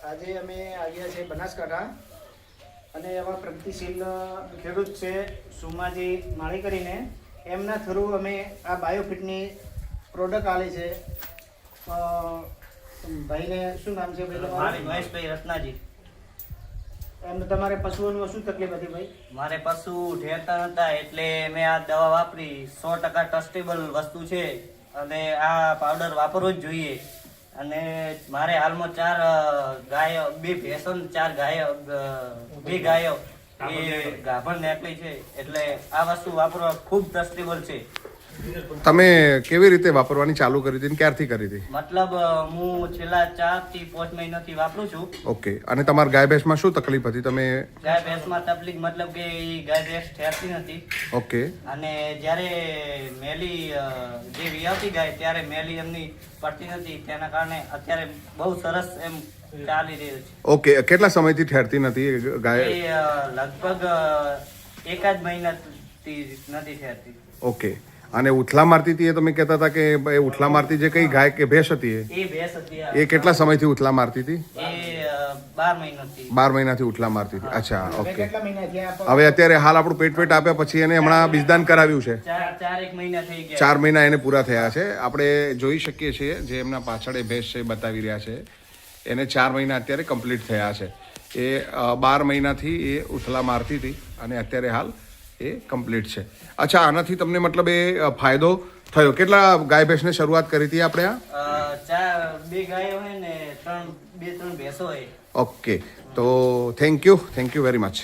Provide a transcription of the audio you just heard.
આજે અમે આવ્યા છે બનાસકાંઠા અને એવા પ્રગતિશીલ ખેડૂત છે સુમાજી માળી કરીને, એમના થ્રુ અમે આ બાયોફિટની પ્રોડક્ટ આલી છે. ભાઈને શું નામ છે ભાઈ તમારું? મહેશભાઈ રત્નાજી. એમને તમારે પશુઓનું શું તકલીફ હતી ભાઈ? મારે પશુ ઢેરતા નતા એટલે મેં આ દવા વાપરી. 100% ટ્રસ્ટેબલ વસ્તુ છે અને આ પાવડર વાપરવો જ જોઈએ. અને મારે હાલમાં 4 ગાયો, 2 ભેંસો, 4 ગાયો, 2 ગાયો એ ગાભણ નીકળી છે. એટલે આ વસ્તુ વાપરવા ખૂબ ટ્રસ્ટેબલ છે. તમે કેવી રીતે વાપરવાની ચાલુ કરી હતી, ક્યારથી કરી હતી? મતલબ હું છેલ્લા 4 થી 5 મહિનાથી વાપરું છું. ઓકે. અને તમારા ગાય ભેંસમાં શું તકલીફ હતી? તમે ગાય ભેંસમાં તકલીફ મતલબ કે ગાય ભેંસ ઠેરતી નથી. ઓકે. અને જ્યારે મેલી જે વિયાવતી ગાય ત્યારે મેલી એમની પડતી નથી, તેના કારણે અત્યારે બહુ સરસ એમ ચાલી રહ્યું છે. ઓકે. કેટલા સમયથી ઠેરતી નથી ગાય? એ લગભગ 1 મહિનાથી નથી ઠેરતી. ઓકે. અને ઉથલા મારતી હતી એ તમે કહેતા હતા કે એ ઉથલા મારતી જે કઈ ગાય કે ભેંસ હતી એ ભેંસ હતી. એ કેટલા સમયથી ઉથલા મારતી હતી? એ 12 મહિનાથી. 12 મહિનાથી ઉથલા મારતી હતી. અચ્છા. ઓકે. કેટલા મહિના થયા? હવે અત્યારે હાલ આપણું પેટ આપ્યા પછી એને હમણાં બીજદાન કરાવ્યું છે. 4 મહિના થઈ ગયા. 4 મહિના એને પૂરા થયા છે. આપણે જોઈ શકીએ છીએ જે એમના પાછળ એ ભેંસ છે બતાવી રહ્યા છે, એને 4 મહિના અત્યારે કમ્પ્લીટ થયા છે. એ 12 મહિનાથી એ ઉથલા મારતી હતી અને અત્યારે હાલ એ કમ્પ્લીટ છે. અચ્છા. આનાથી તમને મતલબ એ ફાયદો થયો? કેટલા ગાય ભેંસને શરૂઆત કરી હતી આપણે? આ 2 ગાયો હોય ને 2-3 ભેંસો હોય. ઓકે. તો થેન્ક યુ વેરી મચ.